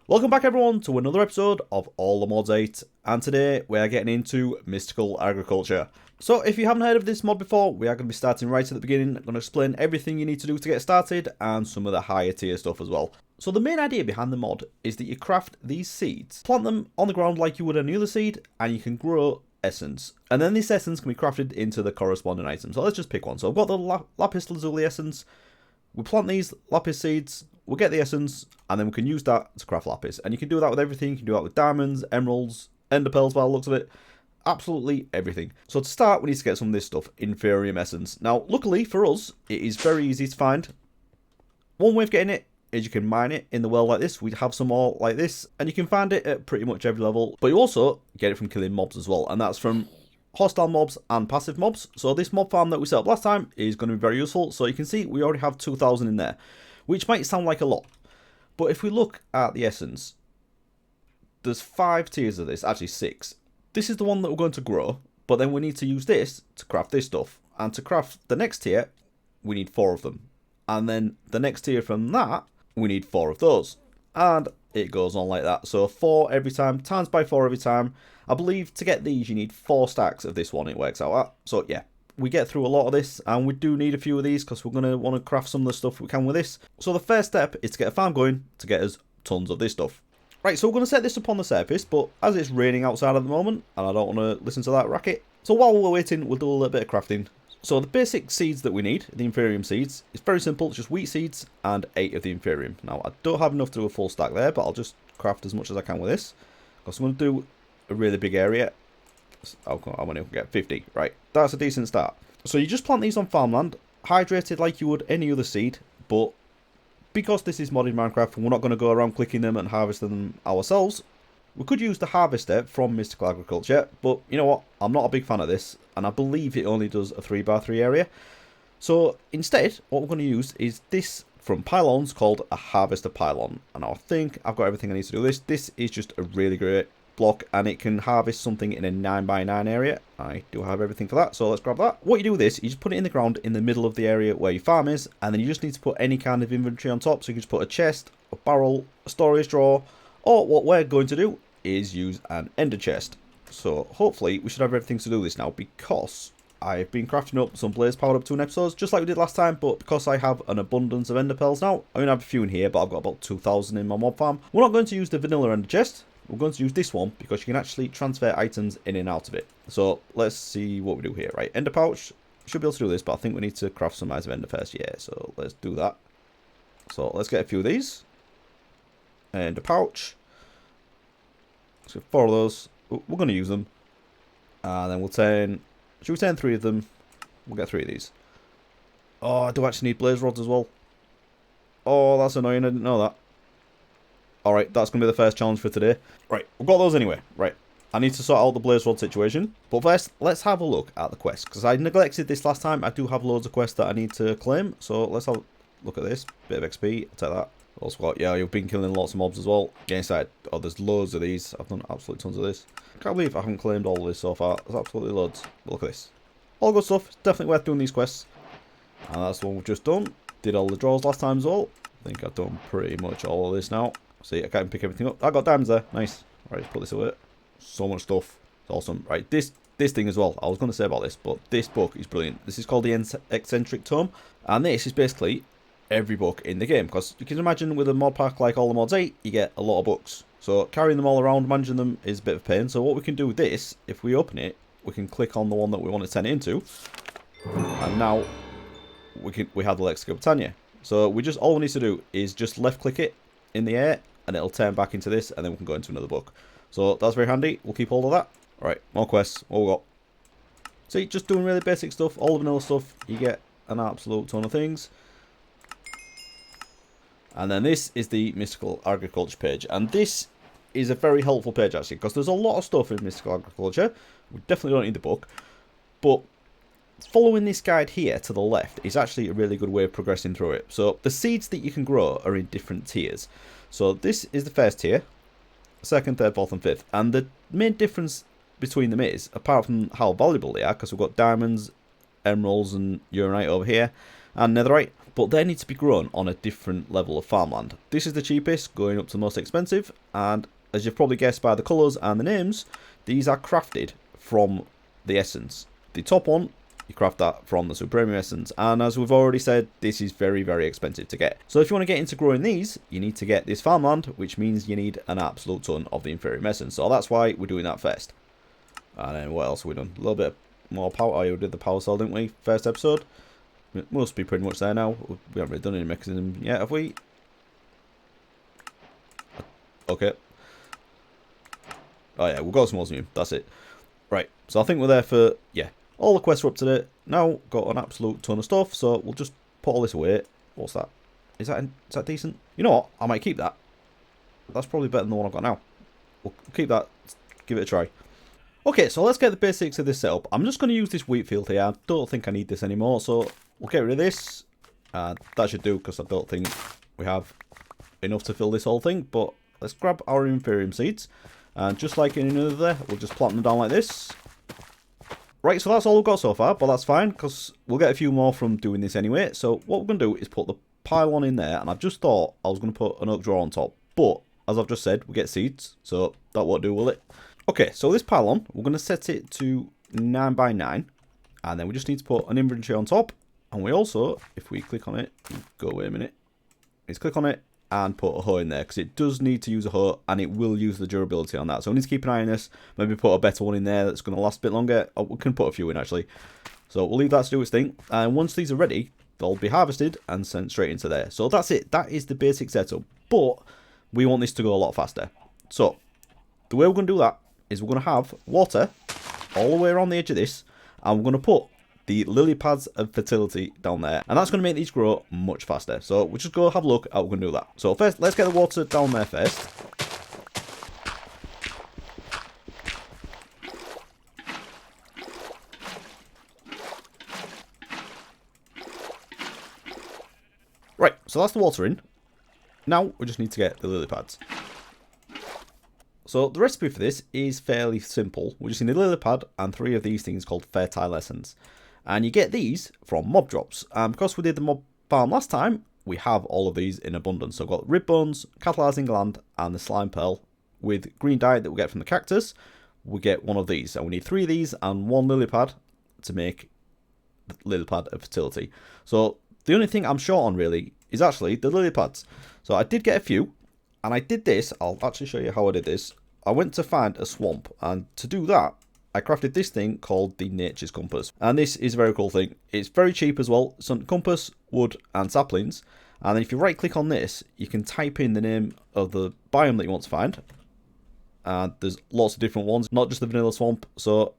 Welcome back everyone to another episode of All the Mods 8, and today we are getting into mystical agriculture. So if you haven't heard of this mod before, we are going to be starting right at the beginning. I'm going to explain everything you need to do to get started and some of the higher tier stuff as well. So the main idea behind the mod is that you craft these seeds, plant them on the ground like you would any other seed, and you can grow essence. And then this essence can be crafted into the corresponding item. So let's just pick one. So I've got the lapis lazuli essence. We plant these lapis seeds, we'll get the essence, and then we can use that to craft lapis. And you can do that with everything. You can do that with diamonds, emeralds, ender pearls by the looks of it. Absolutely everything. So to start, we need to get some of this stuff, Inferium essence. Now, luckily for us, it is very easy to find. One way of getting it is you can mine it in the world like this. We have some more like this, and you can find it at pretty much every level. But you also get it from killing mobs as well, and that's from hostile mobs and passive mobs. So this mob farm that we set up last time is going to be very useful. So you can see we already have 2,000 in there, which might sound like a lot. But if we look at the essence, there's 5 tiers of this, actually 6. This is the one that we're going to grow, but then we need to use this to craft this stuff. And to craft the next tier, we need 4 of them. And then the next tier from that, we need 4 of those. And it goes on like that. So 4 every time, times by 4 every time. I believe to get these, you need 4 stacks of this one, it works out at. So yeah, we get through a lot of this, and we do need a few of these because we're going to want to craft some of the stuff we can with this. So the first step is to get a farm going to get us tons of this stuff. Right, so we're going to set this up on the surface, but as it's raining outside at the moment, and I don't want to listen to that racket, so while we're waiting, we'll do a little bit of crafting. So the basic seeds that we need, the Inferium seeds, it's very simple. It's just wheat seeds and 8 of the Inferium. Now, I don't have enough to do a full stack there, but I'll just craft as much as I can with this. Because I'm going to do a really big area. I'm going to get 50, right? That's a decent start. So you just plant these on farmland, hydrated like you would any other seed, but because this is modded Minecraft and we're not going to go around clicking them and harvesting them ourselves, we could use the harvester from mystical agriculture, but you know what? I'm not a big fan of this, and I believe it only does a 3x3 area. So instead, what we're going to use is this from pylons called a harvester pylon. And I think I've got everything I need to do this. This is just a really great block, and it can harvest something in a 9x9 area. I do have everything for that, so let's grab that. What you do with this, you just put it in the ground in the middle of the area where your farm is, and then you just need to put any kind of inventory on top. So you can just put a chest, a barrel, a storage drawer, or what we're going to do is use an ender chest. So hopefully we should have everything to do this now, because I've been crafting up some blaze powered up 2 episodes just like we did last time, but because I have an abundance of ender pearls now, I'm going to have a few in here, but I've got about 2,000 in my mob farm. We're not going to use the vanilla ender chest, we're going to use this one because you can actually transfer items in and out of it. So let's see what we do here. Right, ender pouch, should be able to do this, but I think we need to craft some eyes of ender first. Yeah, so let's do that. So let's get a few of these. Ender pouch. So 4 of those, we're going to use them, and then we'll turn, should we turn 3 of them? We'll get 3 of these. Oh, I do actually need blaze rods as well. Oh, that's annoying, I didn't know that. Alright, that's going to be the first challenge for today. Right, we've got those anyway. Right, I need to sort out the blaze rod situation. But first, let's have a look at the quest, because I neglected this last time. I do have loads of quests that I need to claim, so let's have a look at this. Bit of XP, I'll take that. Also got, yeah, you've been killing lots of mobs as well. Get inside. Oh, there's loads of these. I've done absolutely tons of this. I can't believe I haven't claimed all of this so far. There's absolutely loads. But look at this. All good stuff. It's definitely worth doing these quests. And that's the one we've just done. Did all the draws last time as well. I think I've done pretty much all of this now. See, I can't pick everything up. I got diamonds there. Nice. Right, let's put this away. So much stuff. It's awesome. Right, this thing as well. I was going to say about this, but this book is brilliant. This is called the Eccentric Tome. And this is basically every book in the game, because you can imagine with a mod pack like All the Mods 8, you get a lot of books, so carrying them all around, managing them is a bit of a pain. So what we can do with this, if we open it, we can click on the one that we want to turn it into, and now we have the Lexica Britannia. So we just, all we need to do is just left click it in the air and it'll turn back into this, and then we can go into another book. So that's very handy. We'll keep hold of that. Alright, more quests. What we got? See, just doing really basic stuff, all the vanilla stuff, you get an absolute ton of things. And then this is the mystical agriculture page, and this is a very helpful page actually, because there's a lot of stuff in mystical agriculture. We definitely don't need the book, but following this guide here to the left is actually a really good way of progressing through it. So the seeds that you can grow are in different tiers. So this is the first tier, second, third, fourth and fifth, and the main difference between them is, apart from how valuable they are, because we've got diamonds, emeralds and uranite over here, and netherite, but they need to be grown on a different level of farmland. This is the cheapest, going up to the most expensive, and as you've probably guessed by the colours and the names, these are crafted from the essence. The top one, you craft that from the Supreme Essence, and as we've already said, this is very, very expensive to get. So if you want to get into growing these, you need to get this farmland, which means you need an absolute ton of the Inferium Essence. So that's why we're doing that first. And then what else have we done? A little bit more power. Oh, we did the power cell, didn't we? First episode. It must be pretty much there now. We haven't really done any mechanism yet, have we? Okay. Oh yeah, we've got a small museum. That's it. Right, so I think we're there for, yeah. All the quests are up to date. Now, got an absolute ton of stuff, so we'll just put all this away. What's that? Is that decent? You know what? I might keep that. That's probably better than the one I've got now. We'll keep that. Give it a try. Okay, so let's get the basics of this setup. I'm just going to use this wheat field here. I don't think I need this anymore, so we'll get rid of this. That should do, because I don't think we have enough to fill this whole thing. But let's grab our Inferium seeds. And just like in another, we'll just plant them down like this. Right, so that's all we've got so far, but that's fine, because we'll get a few more from doing this anyway. So what we're going to do is put the pylon in there, and I've just thought I was going to put an oak drawer on top. But, as I've just said, we get seeds, so that won't do, will it? Okay, so this pylon, we're going to set it to 9 by 9, and then we just need to put an inventory on top. And we also, if we click on it, go away a minute, let's click on it, and put a hoe in there, because it does need to use a hoe, and it will use the durability on that. So we need to keep an eye on this, maybe put a better one in there that's going to last a bit longer. Oh, we can put a few in, actually. So we'll leave that to do its thing, and once these are ready, they'll be harvested and sent straight into there. So that's it. That is the basic setup, but we want this to go a lot faster. So the way we're going to do that is we're going to have water all the way around the edge of this, and we're going to put the lily pads of fertility down there, and that's going to make these grow much faster. So we'll just go have a look at how we're going to do that. So first, let's get the water down there first. Right, so that's the water in. Now we just need to get the lily pads. So the recipe for this is fairly simple. We just need a lily pad and 3 of these things called fertile essence. And you get these from mob drops. And because we did the mob farm last time, we have all of these in abundance. So we've got rib bones, catalyzing gland, and the slime pearl. With green dye that we get from the cactus, we get 1 of these. And we need 3 of these and 1 lily pad to make the lily pad of fertility. So the only thing I'm short on really is actually the lily pads. So I did get a few, and I did this. I'll actually show you how I did this. I went to find a swamp, and to do that, I crafted this thing called the Nature's Compass. And this is a very cool thing. It's very cheap as well. It's on compass, wood, and saplings. And then if you right click on this, you can type in the name of the biome that you want to find. And there's lots of different ones, not just the vanilla swamp. So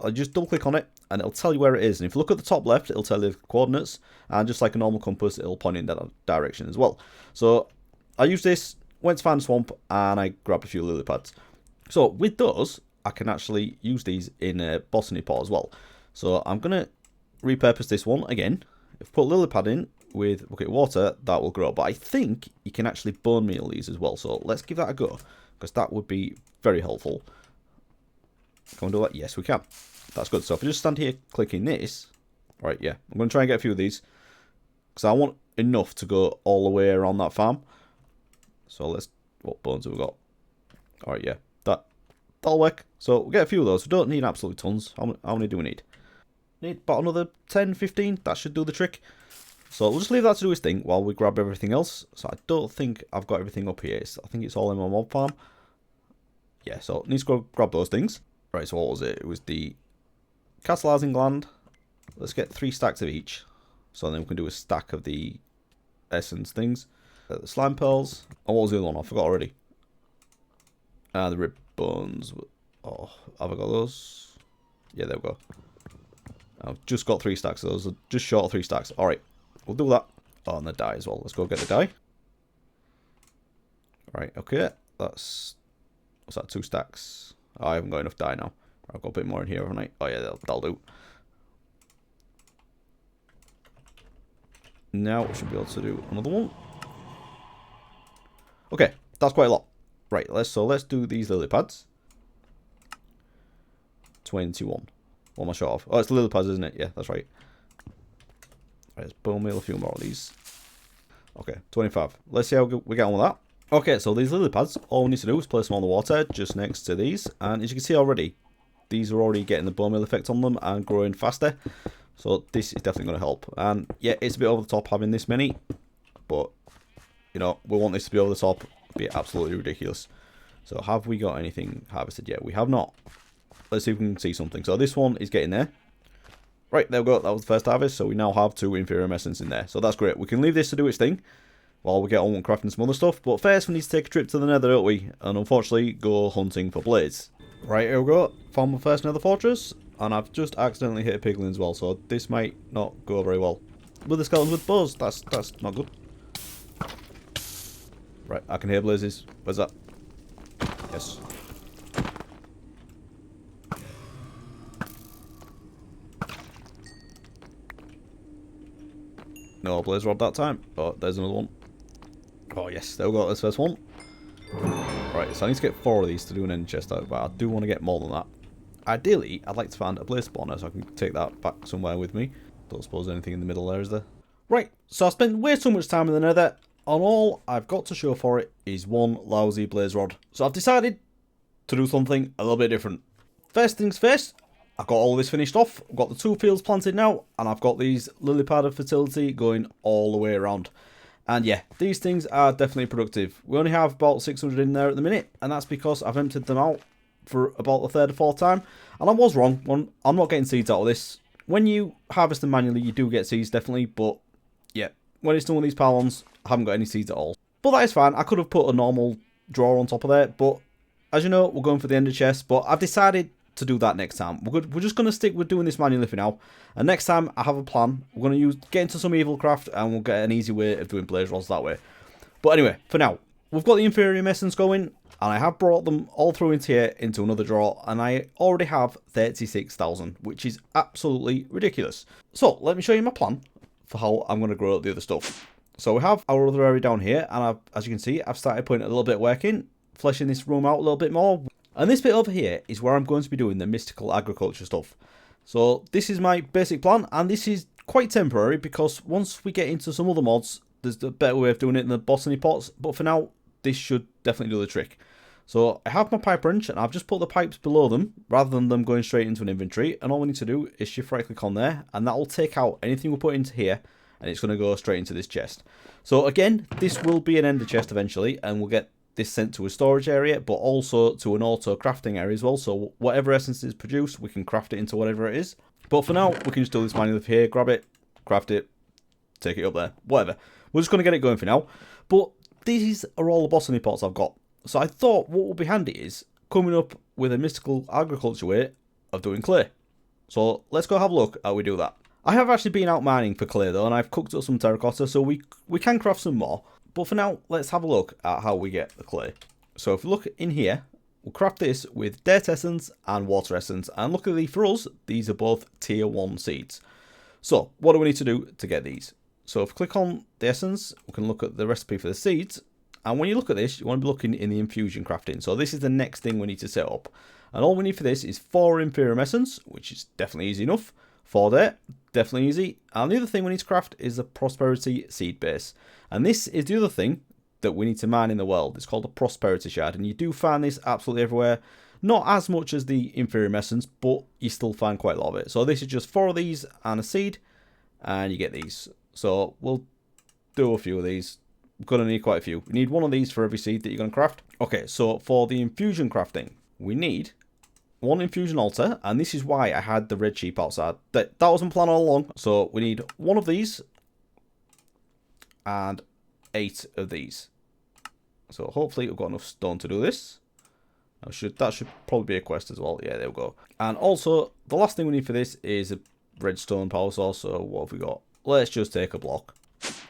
I just double click on it, and it'll tell you where it is. And if you look at the top left, it'll tell you the coordinates. And just like a normal compass, it'll point in that direction as well. So I used this, went to find a swamp, and I grabbed a few lily pads. So with those, I can actually use these in a botany pot as well. So I'm going to repurpose this one again. If I put a lily pad in with a bucket of water, that will grow. But I think you can actually bone meal these as well. So let's give that a go, because that would be very helpful. Can we do that? Yes, we can. That's good. So if I just stand here clicking this, right, yeah, I'm going to try and get a few of these, because I want enough to go all the way around that farm. So let's, what bones have we got? All right, yeah, that'll work. So we'll get a few of those. We don't need absolutely tons. How many do we need? Need about another 10, 15. That should do the trick. So we'll just leave that to do its thing while we grab everything else. So I don't think I've got everything up here. I think it's all in my mob farm. Yeah, so need to go grab those things. Right, so what was it? It was the catalyzing gland. Let's get 3 stacks of each. So then we can do a stack of the essence things. The slime pearls. Oh, what was the other one? I forgot already. The rib bones. Oh, have I got those? Yeah, there we go. I've just got 3 stacks of those. Just short of 3 stacks. Alright, we'll do that. Oh, and the dye as well. Let's go get the dye. Right, okay. That's... What's that? 2 stacks. Oh, I haven't got enough dye now. I've got a bit more in here, haven't I? Oh, yeah, that'll do. Now we should be able to do another one. Okay, that's quite a lot. Right, let's do these lily pads. 21. What am I short of? Oh, it's the lily pads, isn't it? Yeah, that's right. Right, let's bone meal a few more of these. Okay, 25. Let's see how we get on with that. Okay, so these lily pads, all we need to do is place them on the water just next to these. And as you can see already, these are already getting the bone meal effect on them and growing faster. So this is definitely going to help. And yeah, it's a bit over the top having this many. But, you know, we want this to be over the top. It'd be absolutely ridiculous. So have we got anything harvested yet? We have not. Let's see if we can see something. So this one is getting there. Right, there we go. That was the first harvest. So we now have 2 inferior essence in there. So that's great. We can leave this to do its thing while we get on crafting some other stuff. But first we need to take a trip to the Nether, don't we? And unfortunately go hunting for blades. Right, here we go. Found my first Nether fortress. And I've just accidentally hit a piglin as well. So this might not go very well. With the skeletons with bows. That's not good. Right, I can hear blazes. Where's that? Yes. No blaze rod that time. Oh, there's another one. Oh, yes. There we go. That's the first one. Right, so I need to get 4 of these to do an end chest out, but I do want to get more than that. Ideally, I'd like to find a blaze spawner so I can take that back somewhere with me. Don't suppose anything in the middle there, is there? Right, so I spent way too much time in the Nether, and all I've got to show for it is one lousy blaze rod. So I've decided to do something a little bit different. First things first, I've got all this finished off. I've got the 2 fields planted now, and I've got these lily pad of fertility going all the way around. And yeah, these things are definitely productive. We only have about 600 in there at the minute, and that's because I've emptied them out for about the 3rd or 4th time. And I was wrong. I'm not getting seeds out of this. When you harvest them manually, you do get seeds, definitely. But yeah, when it's done with these pylons, I haven't got any seeds at all. But that is fine. I could have put a normal drawer on top of there. But as you know, we're going for the ender chest. But I've decided to do that next time. We're just going to stick with doing this manually for now. And next time, I have a plan. We're going to get into some evil craft, and we'll get an easy way of doing blaze rods that way. But anyway, for now, we've got the inferior essence going. And I have brought them all through into here, into another drawer, and I already have 36,000, which is absolutely ridiculous. So, let me show you my plan for how I'm going to grow the other stuff. So, we have our other area down here, and as you can see, I've started putting a little bit of work in, fleshing this room out a little bit more. And this bit over here is where I'm going to be doing the mystical agriculture stuff. So, this is my basic plan, and this is quite temporary, because once we get into some other mods, there's a better way of doing it than the botany pots, but for now, this should definitely do the trick. So I have my pipe wrench, and I've just put the pipes below them rather than them going straight into an inventory. And all we need to do is shift right click on there, and that will take out anything we put into here, and it's going to go straight into this chest. So again, this will be an ender chest eventually, and we'll get this sent to a storage area, but also to an auto crafting area as well. So whatever essence is produced, we can craft it into whatever it is. But for now, we can just do this manually here, grab it, craft it, take it up there, whatever. We're just going to get it going for now. But these are all the botany pots I've got. So I thought what would be handy is coming up with a mystical agriculture way of doing clay. So let's go have a look at how we do that. I have actually been out mining for clay though, and I've cooked up some terracotta, so we can craft some more. But for now, let's have a look at how we get the clay. So if we look in here, we'll craft this with dirt essence and water essence. And luckily for us, these are both tier 1 seeds. So what do we need to do to get these? So if we click on the essence, we can look at the recipe for the seeds. And when you look at this, you want to be looking in the infusion crafting. So this is the next thing we need to set up. And all we need for this is 4 inferior essence, which is definitely easy enough. 4 there, definitely easy. And the other thing we need to craft is a prosperity seed base. And this is the other thing that we need to mine in the world. It's called a prosperity shard. And you do find this absolutely everywhere. Not as much as the inferior essence, but you still find quite a lot of it. So this is just 4 of these and a seed. And you get these. So we'll do a few of these. We're going to need quite a few. We need 1 of these for every seed that you're going to craft. Okay, so for the infusion crafting, we need 1 infusion altar. And this is why I had the red sheep outside. That wasn't planned all along. So we need 1 of these and 8 of these. So hopefully we've got enough stone to do this. That should probably be a quest as well. Yeah, there we go. And also, the last thing we need for this is a redstone power source. So what have we got? Let's just take a block.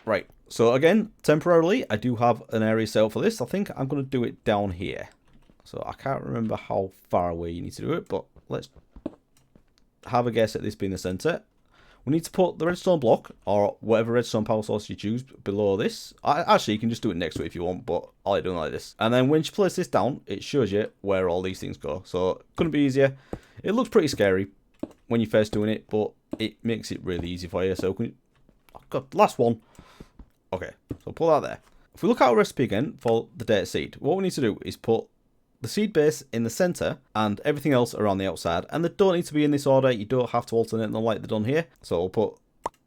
Right. So again, temporarily, I do have an area set up for this. I think I'm going to do it down here. So I can't remember how far away you need to do it, but let's have a guess at this being the center. We need to put the redstone block, or whatever redstone power source you choose, below this. Actually, you can just do it next to it if you want, but I like doing it like this. And then when you place this down, it shows you where all these things go. So, couldn't be easier. It looks pretty scary when you're first doing it, but it makes it really easy for you. So, oh God, last one. Okay, so pull that there. If we look at our recipe again for the data seed, what we need to do is put the seed base in the center and everything else around the outside. And they don't need to be in this order. You don't have to alternate them like they're done here. So we'll put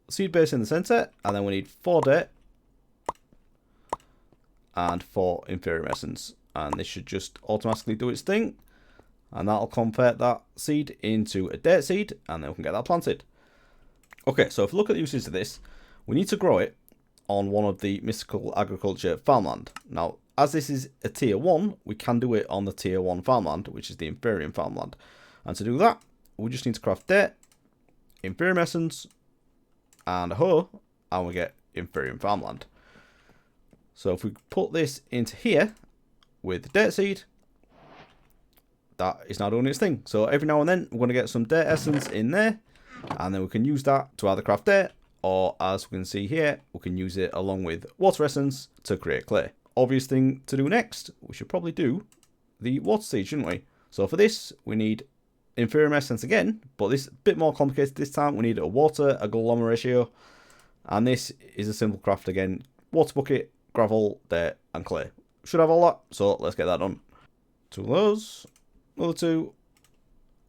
seed base in the center, and then we need 4 dirt and 4 inferior essence. And this should just automatically do its thing. And that'll convert that seed into a dirt seed, and then we can get that planted. Okay, so if we look at the uses of this, we need to grow it on one of the mystical agriculture farmland. Now, as this is a tier 1, we can do it on the tier 1 farmland, which is the inferior farmland. And to do that, we just need to craft dirt, inferior essence, and a hoe, and we get inferior farmland. So if we put this into here with the dirt seed, that is now doing its thing. So every now and then we're going to get some dirt essence in there, and then we can use that to either craft dirt, or as we can see here, we can use it along with water essence to create clay. Obvious thing to do next, we should probably do the water seed, shouldn't we? So for this, we need inferior essence again, but this is a bit more complicated this time. We need a water agglomeration, and this is a simple craft again. Water bucket, gravel, dirt, and clay. Should have all that, so let's get that done. 2 of those, another 2,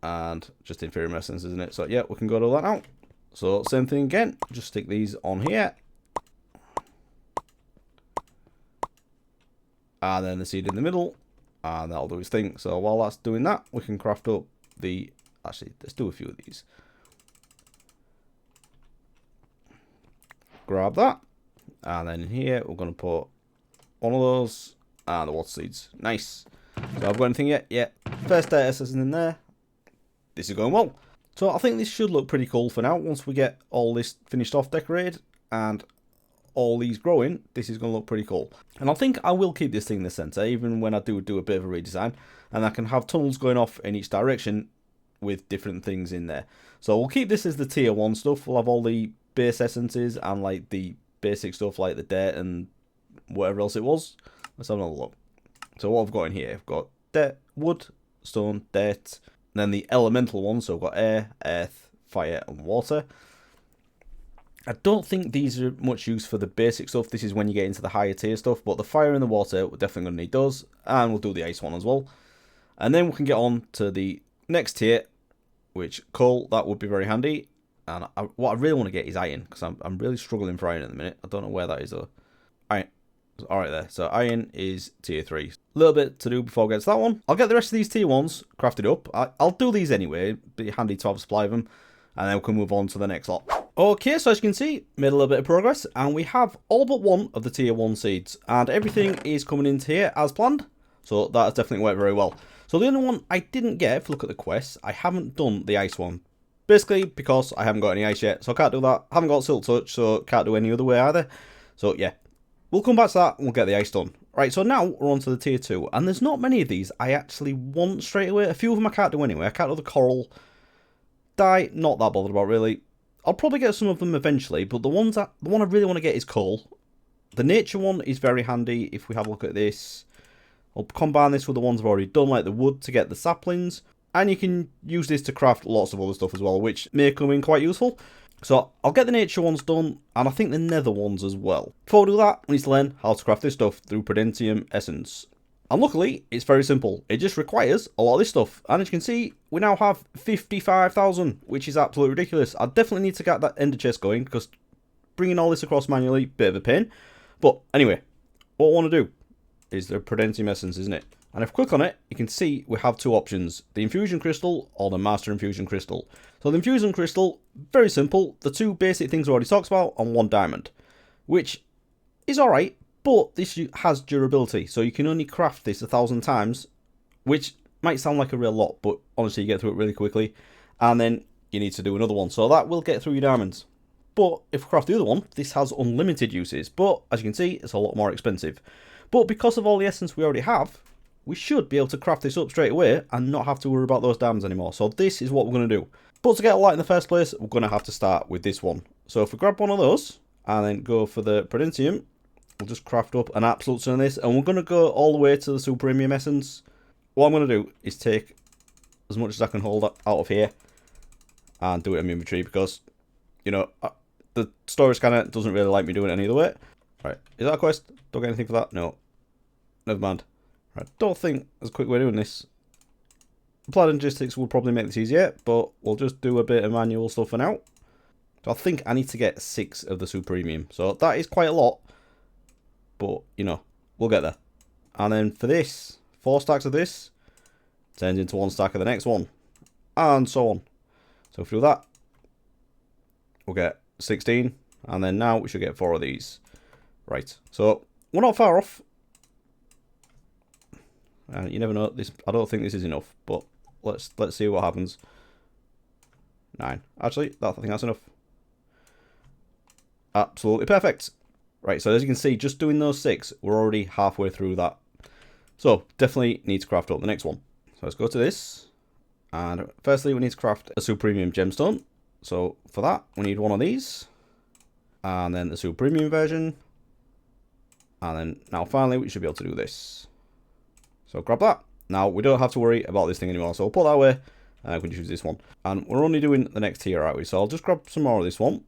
and just inferior essence, isn't it? So yeah, we can go to that now. So same thing again, just stick these on here. And then the seed in the middle, and that'll do its thing. So while that's doing that, we can craft up the... Actually, let's do a few of these. Grab that. And then in here, we're going to put one of those and the water seeds. Nice. So I've got anything yet? Yeah. First data essence in there. This is going well. So I think this should look pretty cool for now. Once we get all this finished off, decorated, and all these growing, this is going to look pretty cool. And I think I will keep this thing in the center, even when I do a bit of a redesign. And I can have tunnels going off in each direction with different things in there. So we'll keep this as the tier 1 stuff. We'll have all the base essences and like the basic stuff like the dirt and whatever else it was. Let's have another look. So what I've got in here, I've got dirt, wood, stone, dirt, and then the elemental ones. So I've got air, earth, fire, and water. I don't think these are much use for the basic stuff. This is when you get into the higher tier stuff. But the fire and the water, we're definitely going to need those. And we'll do the ice one as well. And then we can get on to the next tier, which coal, that would be very handy. And what I really want to get is iron, because I'm really struggling for iron at the minute. I don't know where that is though. Iron. Alright there. So iron is tier 3. A little bit to do before I get to that one. I'll get the rest of these tier 1s crafted up. I'll do these anyway. It'd be handy to have a supply of them. And then we can move on to the next lot. Okay, so as you can see, made a little bit of progress. And we have all but one of the tier 1 seeds. And everything is coming into here as planned. So that has definitely worked very well. So the only one I didn't get, if you look at the quests, I haven't done the ice one. Basically because I haven't got any ice yet. So I can't do that. I haven't got silk touch, so can't do any other way either. So yeah, we'll come back to that and we'll get the ice done. Right, so now we're on to the tier 2. And there's not many of these I actually want straight away. A few of them I can't do anyway. I can't do the coral. Dye, not that bothered about really. I'll probably get some of them eventually, but the one I really want to get is coal. The nature one is very handy if we have a look at this. I'll combine this with the ones I've already done, like the wood to get the saplings. And you can use this to craft lots of other stuff as well, which may come in quite useful. So I'll get the nature ones done, and I think the nether ones as well. Before we do that, we need to learn how to craft this stuff through Prudentium Essence. And luckily, it's very simple. It just requires a lot of this stuff. And as you can see, we now have 55,000, which is absolutely ridiculous. I definitely need to get that ender chest going, because bringing all this across manually, bit of a pain. But anyway, what I want to do is the Prudentium Essence, isn't it? And if we click on it, you can see we have 2 options. The Infusion Crystal or the Master Infusion Crystal. So the Infusion Crystal, very simple. The 2 basic things we already talked about on 1 diamond. Which is alright, but this has durability. So you can only craft this 1,000 times. Which might sound like a real lot, but honestly you get through it really quickly. And then you need to do another one. So that will get through your diamonds. But if we craft the other one, this has unlimited uses. But as you can see, it's a lot more expensive. But because of all the essence we already have, we should be able to craft this up straight away and not have to worry about those diamonds anymore. So this is what we're going to do. But to get a light in the first place, we're going to have to start with this one. So if we grab one of those and then go for the Prudentium, we'll just craft up an absolute ton of this. And we're going to go all the way to the Super Premium Essence. What I'm going to do is take as much as I can hold out of here and do it in my inventory, because, you know, the storage scanner doesn't really like me doing it any other way. Right, is that a quest? Don't get anything for that? No. Never mind. Right, don't think there's a quick way of doing this. Applied logistics will probably make this easier, but we'll just do a bit of manual stuff for now. So I think I need to get 6 of the super premium. So that is quite a lot. But, you know, we'll get there. And then for this, 4 stacks of this turns into 1 stack of the next one. And so on. So if we do that, we'll get 16. And then now we should get 4 of these. Right. So we're not far off. You never know. This, I don't think this is enough. But let's see what happens. 9. Actually, I think that's enough. Absolutely perfect. Right, so as you can see, just doing those 6, we're already halfway through that. So, definitely need to craft up the next one. So, let's go to this. And firstly, we need to craft a super premium gemstone. So, for that, we need 1 of these. And then the super premium version. And then, now finally, we should be able to do this. So, grab that. Now, we don't have to worry about this thing anymore. So, we'll put that away. We can choose this one. And we're only doing the next tier, aren't we? So, I'll just grab some more of this one.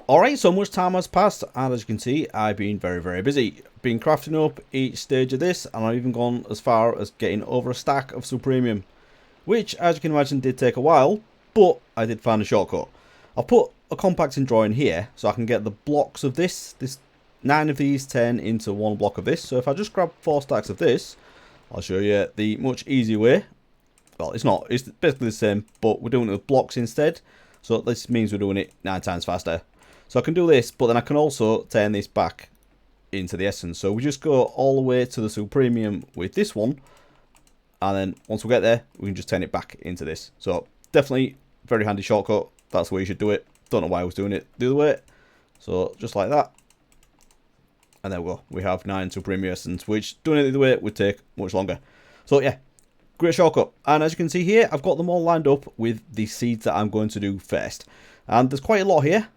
Alright, so much time has passed, and as you can see, I've been very, very busy. Been crafting up each stage of this, and I've even gone as far as getting over a stack of super premium. Which, as you can imagine, did take a while, but I did find a shortcut. I'll put a compacting drawer in here, so I can get the blocks of this 9 of these turn into 1 block of this. So if I just grab 4 stacks of this, I'll show you the much easier way. Well, it's not, it's basically the same, but we're doing it with blocks instead. So this means we're doing it 9 times faster. So I can do this, but then I can also turn this back into the essence. So we just go all the way to the super premium with this one. And then once we get there, we can just turn it back into this. So definitely very handy shortcut. That's the way you should do it. Don't know why I was doing it the other way. So just like that. And there we go. We have 9 super premium essence, which doing it the other way would take much longer. So yeah, great shortcut. And as you can see here, I've got them all lined up with the seeds that I'm going to do first. And there's quite a lot here.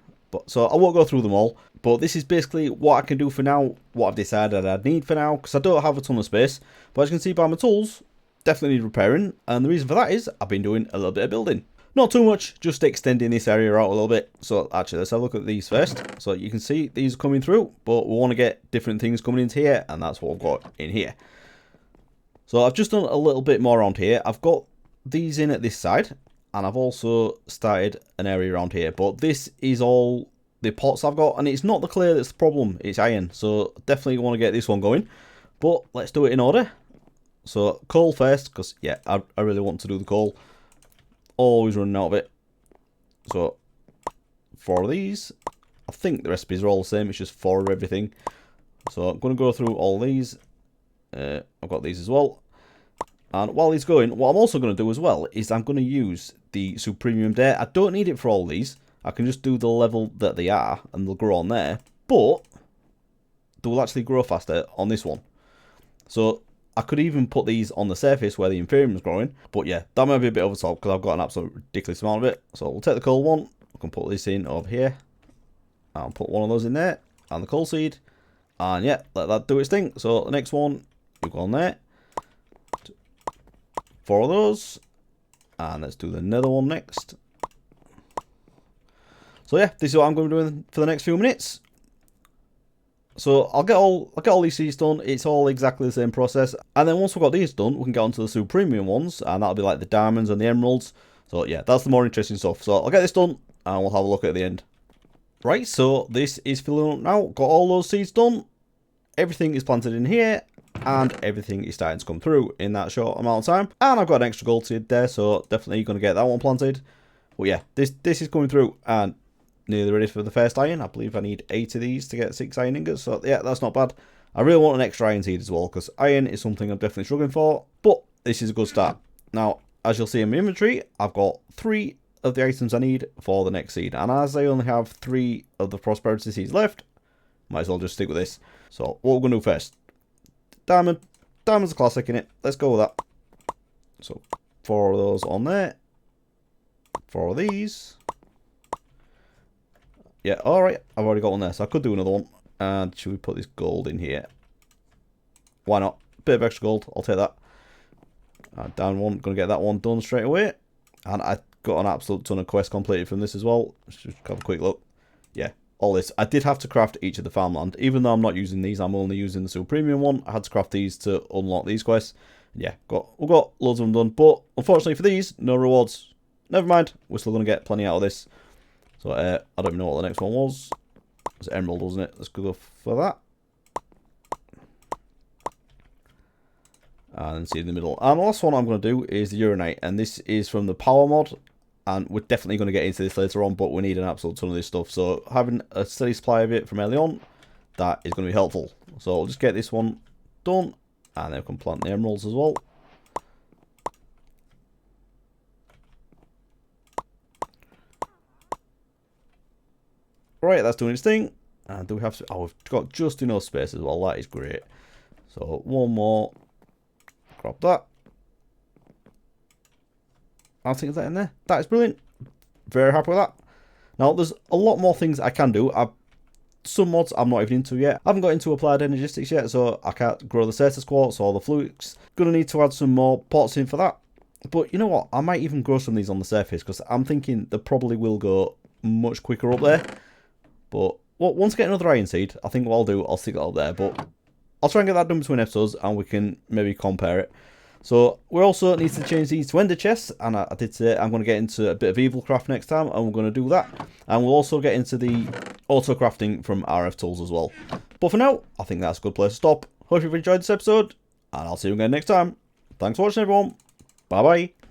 So I won't go through them all, but this is basically what I can do for now, what I've decided I'd need for now, because I don't have a ton of space. But as you can see by my tools, definitely need repairing, and the reason for that is I've been doing a little bit of building. Not too much, just extending this area out a little bit. So actually, let's have a look at these first. So you can see these are coming through, but we want to get different things coming into here, and that's what I've got in here. So I've just done a little bit more around here. I've got these in at this side. And I've also started an area around here. But this is all the pots I've got. And it's not the clay that's the problem. It's iron. So definitely want to get this one going. But let's do it in order. So coal first. Because, yeah, I really want to do the coal. Always running out of it. So 4 of these. I think the recipes are all the same. It's just 4 of everything. So I'm going to go through all these. I've got these as well. And while he's going, what I'm also going to do as well is I'm going to use the super premium there. I don't need it for all these. I can just do the level that they are and they'll grow on there. But they will actually grow faster on this one. So I could even put these on the surface where the Inferium is growing. But yeah, that might be a bit over the top because I've got an absolute ridiculous amount of it. So we'll take the coal one. We can put this in over here. I'll put one of those in there. And the coal seed. And yeah, let that do its thing. So the next one, you go on there. 4 of those, and let's do the nether one next. So yeah, this is what I'm going to be doing for the next few minutes. So I'll get all these seeds done. It's all exactly the same process, and then once we've got these done, we can get onto the super premium ones, and that'll be like the diamonds and the emeralds. So yeah, that's the more interesting stuff. So I'll get this done, and we'll have a look at the end. Right, so this is filling up now. Got all those seeds done. Everything is planted in here. And everything is starting to come through in that short amount of time. And I've got an extra gold seed there, so definitely going to get that one planted. But yeah, this is coming through and nearly ready for the first iron. I believe I need 8 of these to get 6 iron ingots. So yeah, that's not bad. I really want an extra iron seed as well, because iron is something I'm definitely struggling for. But this is a good start. Now, as you'll see in my inventory, I've got 3 of the items I need for the next seed. And as I only have 3 of the prosperity seeds left, might as well just stick with this. So what we're going to do first. Diamond's a classic in it. Let's go with that. So 4 of those on there. 4 of these. Yeah, alright. I've already got one there, so I could do another one. And should we put this gold in here? Why not? Bit of extra gold. I'll take that. Down one. Gonna get that one done straight away. And I got an absolute ton of quests completed from this as well. Let's just have a quick look. Yeah, all this. I did have to craft each of the farmland. Even though I'm not using these, I'm only using the super premium one. I had to craft these to unlock these quests. Yeah, we've got loads of them done. But unfortunately for these, no rewards. Never mind. We're still going to get plenty out of this. So I don't even know what the next one was. It was emerald, wasn't it? Let's go for that. And then see in the middle. And the last one I'm going to do is the uranite. And this is from the power mod. And we're definitely going to get into this later on, but we need an absolute ton of this stuff. So having a steady supply of it from early on, that is going to be helpful. So I'll just get this one done. And then we can plant the emeralds as well. Right, that's doing its thing. And do we have to... Oh, we've got just enough space as well. That is great. So one more. Grab that. I'll take that in there. That is brilliant. Very happy with that. Now, there's a lot more things I can do. Some mods I'm not even into yet. I haven't got into applied energistics yet, so I can't grow the status quartz or the flux. Gonna need to add some more pots in for that. But you know what? I might even grow some of these on the surface, because I'm thinking they probably will go much quicker up there. But once I get another iron seed, I think what I'll do, I'll stick that up there. But I'll try and get that done between episodes, and we can maybe compare it. So we also need to change these to ender chests, and I did say I'm going to get into a bit of evil craft next time, and we're going to do that. And we'll also get into the auto crafting from RF tools as well. But for now, I think that's a good place to stop. Hope you've enjoyed this episode, and I'll see you again next time. Thanks for watching, everyone. Bye bye.